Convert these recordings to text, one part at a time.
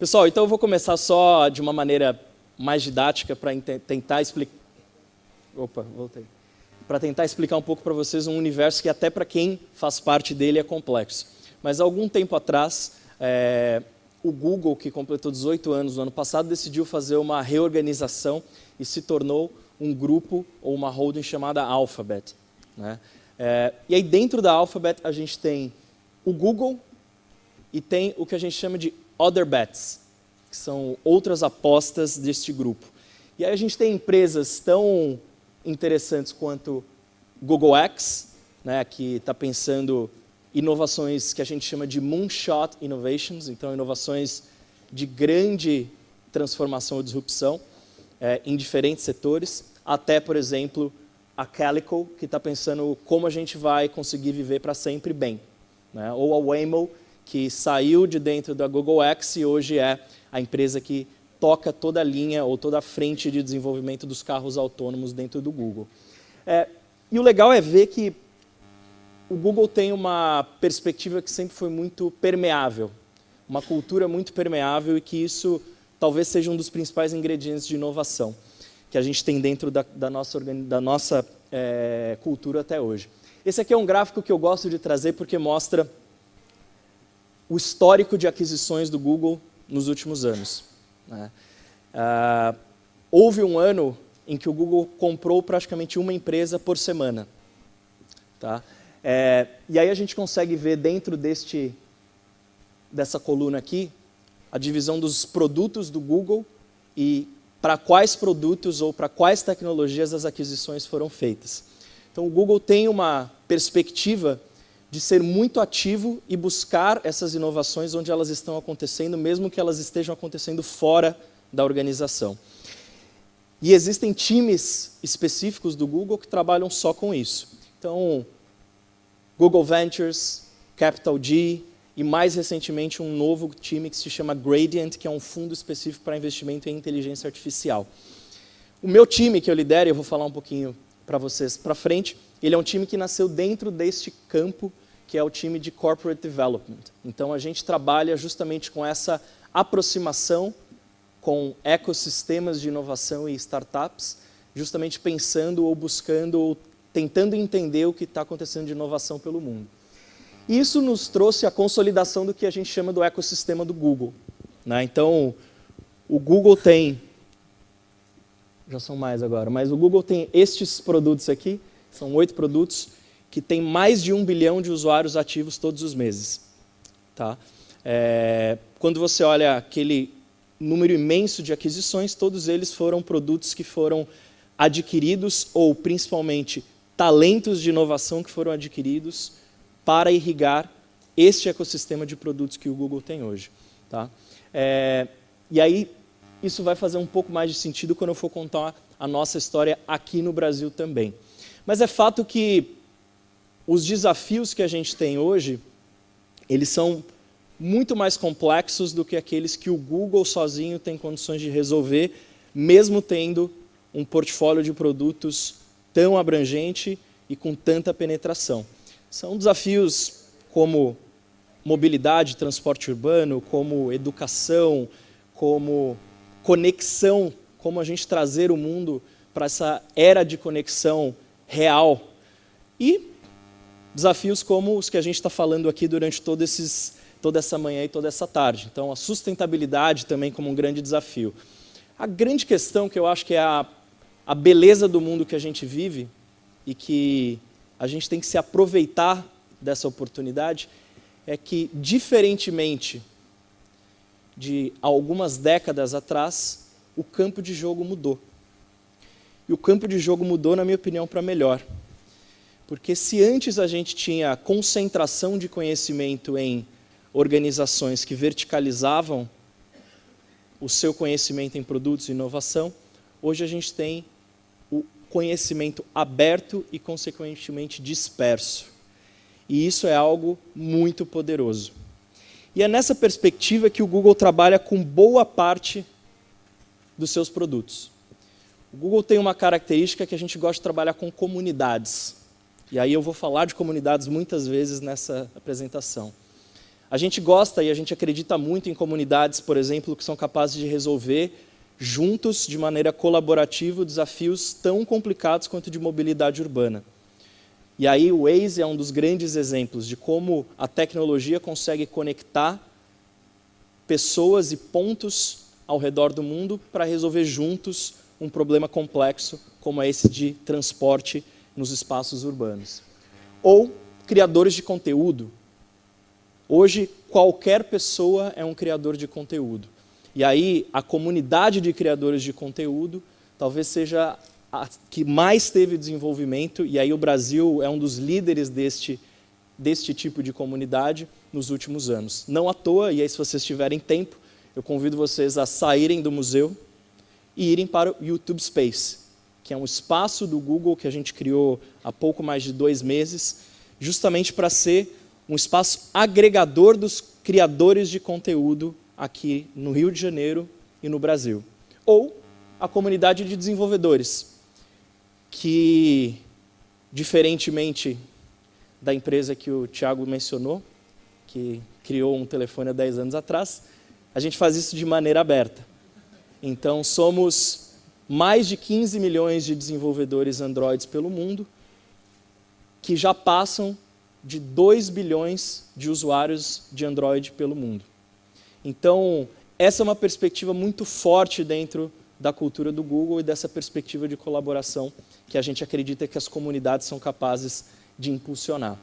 Pessoal, então eu vou começar só de uma maneira mais didática para tentar explicar... Opa, voltei. Para tentar explicar um pouco para vocês um universo que até para quem faz parte dele é complexo. Mas há algum tempo atrás, o Google, que completou 18 anos no ano passado, decidiu fazer uma reorganização e se tornou um grupo ou uma holding chamada Alphabet, né? E aí dentro da Alphabet a gente tem o Google e tem o que a gente chama de Other Bets, que são outras apostas deste grupo. E aí a gente tem empresas tão interessantes quanto Google X, né, que está pensando inovações que a gente chama de moonshot innovations, então inovações de grande transformação ou disrupção em diferentes setores, até, por exemplo, a Calico, que está pensando como a gente vai conseguir viver para sempre bem, né? Ou a Waymo, que saiu de dentro da Google X e hoje é a empresa que toca toda a linha ou toda a frente de desenvolvimento dos carros autônomos dentro do Google. E o legal é ver que o Google tem uma perspectiva que sempre foi muito permeável, uma cultura muito permeável e que isso talvez seja um dos principais ingredientes de inovação que a gente tem dentro da nossa cultura até hoje. Esse aqui é um gráfico que eu gosto de trazer porque mostra o histórico de aquisições do Google nos últimos anos, né? Houve um ano em que o Google comprou praticamente uma empresa por semana, tá? E aí a gente consegue ver dentro dessa coluna aqui a divisão dos produtos do Google e para quais produtos ou para quais tecnologias as aquisições foram feitas. Então o Google tem uma perspectiva de ser muito ativo e buscar essas inovações onde elas estão acontecendo, mesmo que elas estejam acontecendo fora da organização. E existem times específicos do Google que trabalham só com isso. Então, Google Ventures, Capital G e, mais recentemente, um novo time que se chama Gradient, que é um fundo específico para investimento em inteligência artificial. O meu time, que eu lidero, eu vou falar um pouquinho para vocês para frente, ele é um time que nasceu dentro deste campo, que é o time de Corporate Development. Então, a gente trabalha justamente com essa aproximação com ecossistemas de inovação e startups, justamente pensando ou buscando ou tentando entender o que está acontecendo de inovação pelo mundo. Isso nos trouxe a consolidação do que a gente chama do ecossistema do Google, né? Então, o Google tem... Já são mais agora, mas o Google tem estes produtos aqui, são 8 produtos, que tem mais de 1 bilhão de usuários ativos todos os meses, tá? Quando você olha aquele número imenso de aquisições, todos eles foram produtos que foram adquiridos, ou principalmente talentos de inovação que foram adquiridos para irrigar este ecossistema de produtos que o Google tem hoje, tá? E aí, isso vai fazer um pouco mais de sentido quando eu for contar a nossa história aqui no Brasil também. Mas é fato que os desafios que a gente tem hoje, eles são muito mais complexos do que aqueles que o Google sozinho tem condições de resolver, mesmo tendo um portfólio de produtos tão abrangente e com tanta penetração. São desafios como mobilidade, transporte urbano, como educação, como conexão, como a gente trazer o mundo para essa era de conexão real. E desafios como os que a gente está falando aqui durante toda essa manhã e toda essa tarde. Então, a sustentabilidade também como um grande desafio. A grande questão que eu acho que é a beleza do mundo que a gente vive e que a gente tem que se aproveitar dessa oportunidade é que, diferentemente de algumas décadas atrás, o campo de jogo mudou. E o campo de jogo mudou, na minha opinião, para melhor. Porque se antes a gente tinha concentração de conhecimento em organizações que verticalizavam o seu conhecimento em produtos e inovação, hoje a gente tem o conhecimento aberto e, consequentemente, disperso. E isso é algo muito poderoso. E é nessa perspectiva que o Google trabalha com boa parte dos seus produtos. O Google tem uma característica que a gente gosta de trabalhar com comunidades. E aí eu vou falar de comunidades muitas vezes nessa apresentação. A gente gosta e a gente acredita muito em comunidades, por exemplo, que são capazes de resolver juntos, de maneira colaborativa, desafios tão complicados quanto de mobilidade urbana. E aí o Waze é um dos grandes exemplos de como a tecnologia consegue conectar pessoas e pontos ao redor do mundo para resolver juntos um problema complexo como é esse de transporte nos espaços urbanos. Ou criadores de conteúdo. Hoje, qualquer pessoa é um criador de conteúdo. E aí, a comunidade de criadores de conteúdo talvez seja a que mais teve desenvolvimento, e aí o Brasil é um dos líderes deste tipo de comunidade nos últimos anos. Não à toa, e aí se vocês tiverem tempo, eu convido vocês a saírem do museu e irem para o YouTube Space, que é um espaço do Google que a gente criou há pouco mais de 2 meses, justamente para ser um espaço agregador dos criadores de conteúdo aqui no Rio de Janeiro e no Brasil. Ou a comunidade de desenvolvedores, que, diferentemente da empresa que o Thiago mencionou, que criou um telefone há 10 anos atrás, a gente faz isso de maneira aberta. Então, somos mais de 15 milhões de desenvolvedores Androids pelo mundo, que já passam de 2 bilhões de usuários de Android pelo mundo. Então, essa é uma perspectiva muito forte dentro da cultura do Google e dessa perspectiva de colaboração que a gente acredita que as comunidades são capazes de impulsionar.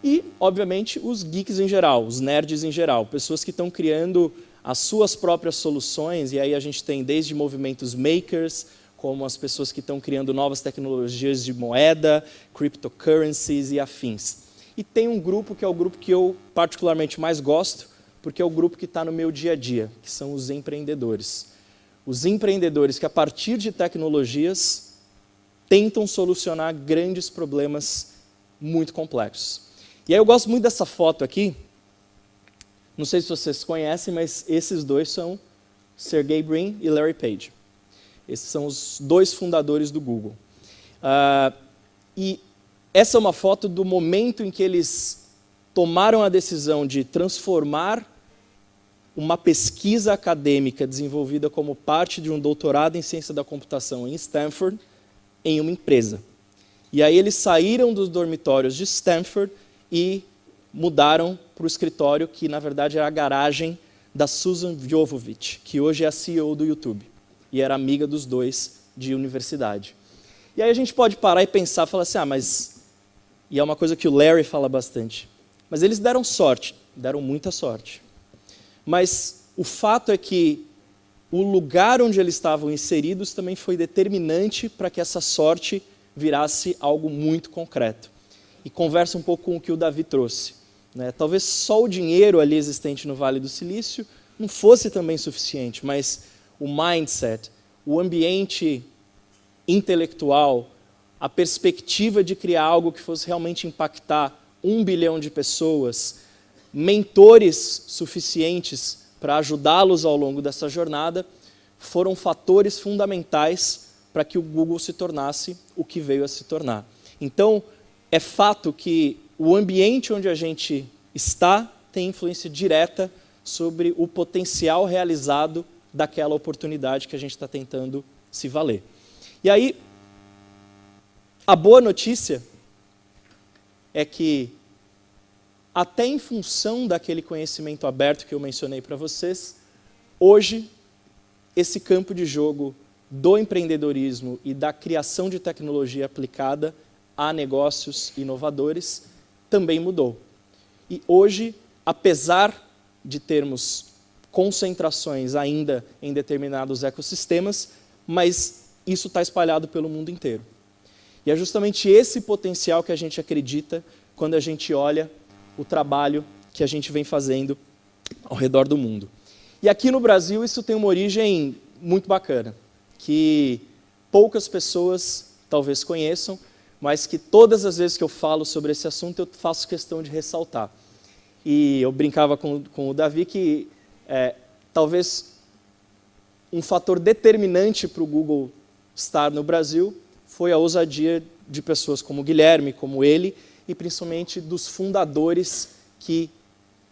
E, obviamente, os geeks em geral, os nerds em geral, pessoas que estão criando as suas próprias soluções, e aí a gente tem desde movimentos makers, como as pessoas que estão criando novas tecnologias de moeda, cryptocurrencies e afins. E tem um grupo que é o grupo que eu particularmente mais gosto, porque é o grupo que está no meu dia a dia, que são os empreendedores. Os empreendedores que, a partir de tecnologias, tentam solucionar grandes problemas muito complexos. E aí eu gosto muito dessa foto aqui. Não sei se vocês conhecem, mas esses dois são Sergey Brin e Larry Page. Esses são os 2 fundadores do Google. E essa é uma foto do momento em que eles tomaram a decisão de transformar uma pesquisa acadêmica desenvolvida como parte de um doutorado em ciência da computação em Stanford em uma empresa. E aí eles saíram dos dormitórios de Stanford e mudaram para o escritório que, na verdade, era a garagem da Susan Jovovich, que hoje é a CEO do YouTube, e era amiga dos 2 de universidade. E aí a gente pode parar e pensar, falar assim, mas... E é uma coisa que o Larry fala bastante. Mas eles deram sorte, deram muita sorte. Mas o fato é que o lugar onde eles estavam inseridos também foi determinante para que essa sorte virasse algo muito concreto. E conversa um pouco com o que o Davi trouxe. Né? Talvez só o dinheiro ali existente no Vale do Silício não fosse também suficiente, mas o mindset, o ambiente intelectual, a perspectiva de criar algo que fosse realmente impactar 1 bilhão de pessoas, mentores suficientes para ajudá-los ao longo dessa jornada, foram fatores fundamentais para que o Google se tornasse o que veio a se tornar. Então, é fato que o ambiente onde a gente está tem influência direta sobre o potencial realizado daquela oportunidade que a gente está tentando se valer. E aí, a boa notícia é que, até em função daquele conhecimento aberto que eu mencionei para vocês, hoje, esse campo de jogo do empreendedorismo e da criação de tecnologia aplicada a negócios inovadores também mudou. E hoje, apesar de termos concentrações ainda em determinados ecossistemas, mas isso está espalhado pelo mundo inteiro. E é justamente esse potencial que a gente acredita quando a gente olha o trabalho que a gente vem fazendo ao redor do mundo. E aqui no Brasil isso tem uma origem muito bacana, que poucas pessoas talvez conheçam, mas que todas as vezes que eu falo sobre esse assunto eu faço questão de ressaltar. E eu brincava com o Davi que talvez um fator determinante para o Google estar no Brasil foi a ousadia de pessoas como o Guilherme, como ele, e principalmente dos fundadores que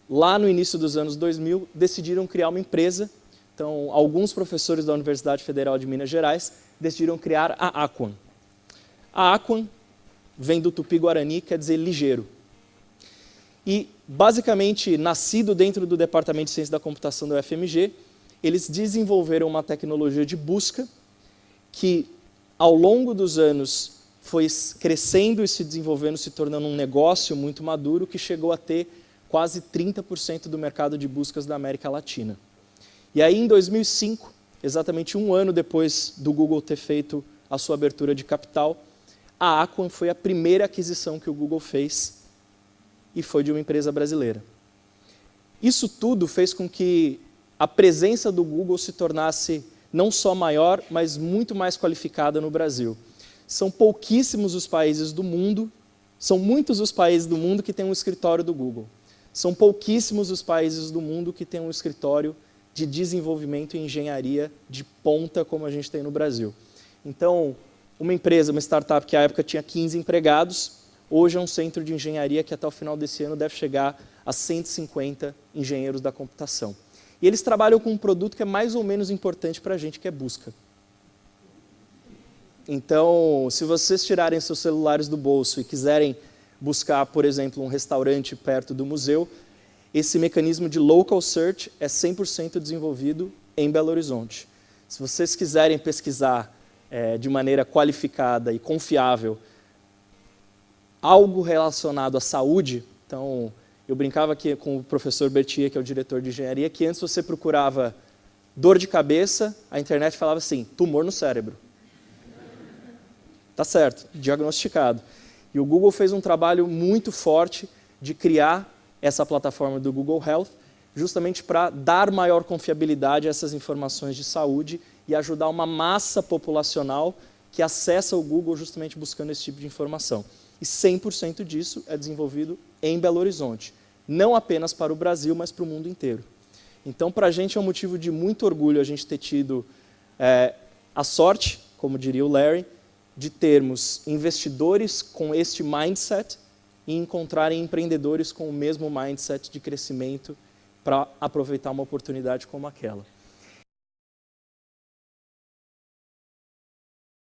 lá no início dos anos 2000, decidiram criar uma empresa. Então, alguns professores da Universidade Federal de Minas Gerais decidiram criar a Aquan. A Aquan vem do tupi-guarani, quer dizer ligeiro. E, basicamente, nascido dentro do Departamento de Ciência da Computação da UFMG, eles desenvolveram uma tecnologia de busca que, ao longo dos anos, foi crescendo e se desenvolvendo, se tornando um negócio muito maduro, que chegou a ter quase 30% do mercado de buscas da América Latina. E aí, em 2005, exatamente um ano depois do Google ter feito a sua abertura de capital, a Aquan foi a primeira aquisição que o Google fez e foi de uma empresa brasileira. Isso tudo fez com que a presença do Google se tornasse não só maior, mas muito mais qualificada no Brasil. São pouquíssimos os países do mundo, são muitos os países do mundo que têm um escritório do Google. São pouquíssimos os países do mundo que têm um escritório de desenvolvimento e engenharia de ponta como a gente tem no Brasil. Então, uma empresa, uma startup que à época tinha 15 empregados, hoje é um centro de engenharia que até o final desse ano deve chegar a 150 engenheiros da computação. E eles trabalham com um produto que é mais ou menos importante para a gente, que é busca. Então, se vocês tirarem seus celulares do bolso e quiserem buscar, por exemplo, um restaurante perto do museu, esse mecanismo de local search é 100% desenvolvido em Belo Horizonte. Se vocês quiserem pesquisar de maneira qualificada e confiável algo relacionado à saúde, então, eu brincava aqui com o professor Bertia, que é o diretor de engenharia, que antes você procurava dor de cabeça, a internet falava assim, tumor no cérebro. Tá certo, diagnosticado. E o Google fez um trabalho muito forte de criar essa plataforma do Google Health, justamente para dar maior confiabilidade a essas informações de saúde e ajudar uma massa populacional que acessa o Google justamente buscando esse tipo de informação. E 100% disso é desenvolvido em Belo Horizonte. Não apenas para o Brasil, mas para o mundo inteiro. Então, para a gente é um motivo de muito orgulho a gente ter tido a sorte, como diria o Larry, de termos investidores com este mindset e encontrarem empreendedores com o mesmo mindset de crescimento para aproveitar uma oportunidade como aquela.